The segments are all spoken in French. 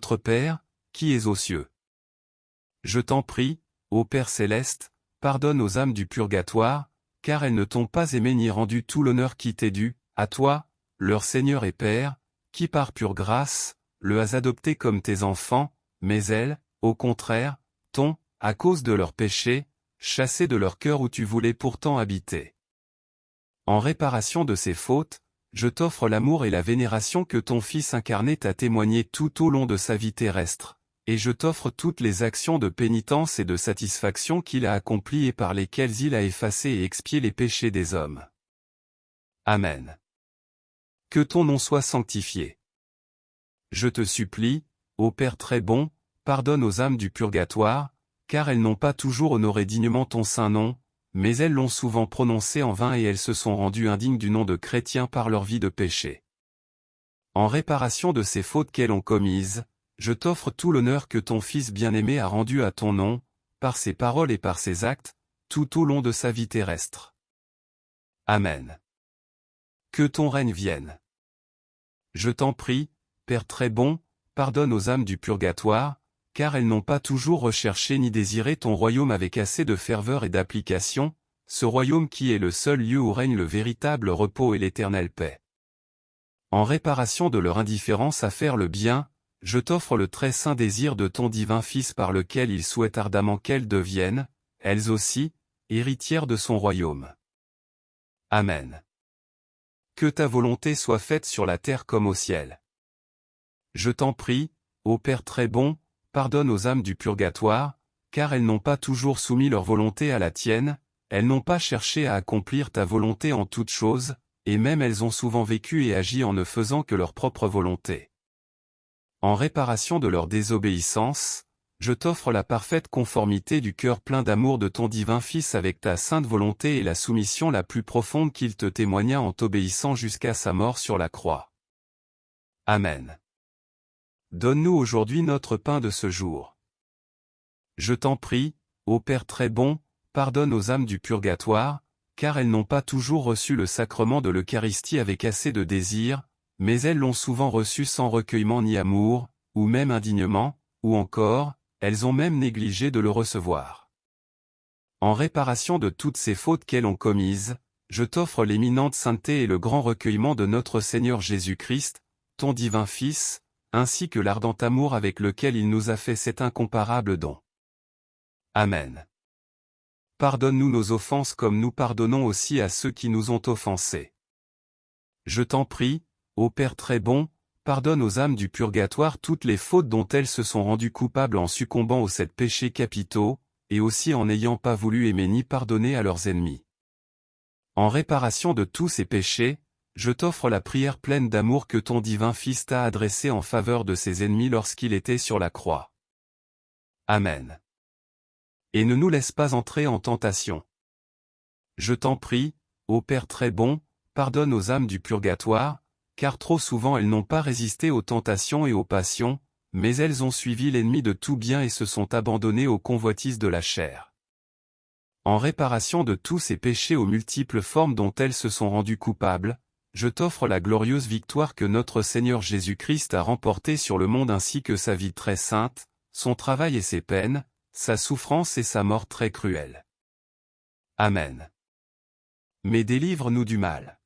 Notre Père, qui es aux cieux. Je t'en prie, ô Père céleste, pardonne aux âmes du purgatoire, car elles ne t'ont pas aimé ni rendu tout l'honneur qui t'est dû, à toi, leur Seigneur et Père, qui par pure grâce, le has adopté comme tes enfants, mais elles, au contraire, t'ont, à cause de leurs péchés, chassé de leur cœur où tu voulais pourtant habiter. En réparation de ces fautes, je t'offre l'amour et la vénération que ton Fils incarné t'a témoigné tout au long de sa vie terrestre, et je t'offre toutes les actions de pénitence et de satisfaction qu'il a accomplies et par lesquelles il a effacé et expié les péchés des hommes. Amen. Que ton nom soit sanctifié. Je te supplie, ô Père très bon, pardonne aux âmes du purgatoire, car elles n'ont pas toujours honoré dignement ton saint nom, mais elles l'ont souvent prononcé en vain et elles se sont rendues indignes du nom de chrétien par leur vie de péché. En réparation de ces fautes qu'elles ont commises, je t'offre tout l'honneur que ton Fils bien-aimé a rendu à ton nom, par ses paroles et par ses actes, tout au long de sa vie terrestre. Amen. Que ton règne vienne. Je t'en prie, Père très bon, pardonne aux âmes du purgatoire, car elles n'ont pas toujours recherché ni désiré ton royaume avec assez de ferveur et d'application, ce royaume qui est le seul lieu où règne le véritable repos et l'éternelle paix. En réparation de leur indifférence à faire le bien, je t'offre le très saint désir de ton divin Fils par lequel il souhaite ardemment qu'elles deviennent, elles aussi, héritières de son royaume. Amen. Que ta volonté soit faite sur la terre comme au ciel. Je t'en prie, ô Père très bon, pardonne aux âmes du purgatoire, car elles n'ont pas toujours soumis leur volonté à la tienne, elles n'ont pas cherché à accomplir ta volonté en toutes choses, et même elles ont souvent vécu et agi en ne faisant que leur propre volonté. En réparation de leur désobéissance, je t'offre la parfaite conformité du cœur plein d'amour de ton divin Fils avec ta sainte volonté et la soumission la plus profonde qu'il te témoigna en t'obéissant jusqu'à sa mort sur la croix. Amen. Donne-nous aujourd'hui notre pain de ce jour. Je t'en prie, ô Père très bon, pardonne aux âmes du purgatoire, car elles n'ont pas toujours reçu le sacrement de l'Eucharistie avec assez de désir, mais elles l'ont souvent reçu sans recueillement ni amour, ou même indignement, ou encore, elles ont même négligé de le recevoir. En réparation de toutes ces fautes qu'elles ont commises, je t'offre l'éminente sainteté et le grand recueillement de notre Seigneur Jésus-Christ, ton divin Fils, ainsi que l'ardent amour avec lequel il nous a fait cet incomparable don. Amen. Pardonne-nous nos offenses comme nous pardonnons aussi à ceux qui nous ont offensés. Je t'en prie, ô Père très bon, pardonne aux âmes du purgatoire toutes les fautes dont elles se sont rendues coupables en succombant aux 7 péchés capitaux, et aussi en n'ayant pas voulu aimer ni pardonner à leurs ennemis. En réparation de tous ces péchés, je t'offre la prière pleine d'amour que ton divin Fils t'a adressée en faveur de ses ennemis lorsqu'il était sur la croix. Amen. Et ne nous laisse pas entrer en tentation. Je t'en prie, ô Père très bon, pardonne aux âmes du purgatoire, car trop souvent elles n'ont pas résisté aux tentations et aux passions, mais elles ont suivi l'ennemi de tout bien et se sont abandonnées aux convoitises de la chair. En réparation de tous ces péchés aux multiples formes dont elles se sont rendues coupables, je t'offre la glorieuse victoire que notre Seigneur Jésus-Christ a remportée sur le monde ainsi que sa vie très sainte, son travail et ses peines, sa souffrance et sa mort très cruelle. Amen. Mais délivre-nous du mal.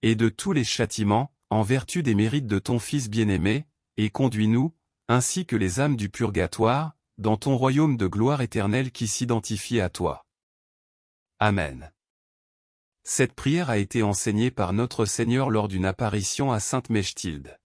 Et de tous les châtiments, en vertu des mérites de ton Fils bien-aimé, et conduis-nous, ainsi que les âmes du purgatoire, dans ton royaume de gloire éternelle qui s'identifie à toi. Amen. Cette prière a été enseignée par notre Seigneur lors d'une apparition à Sainte Mechtilde.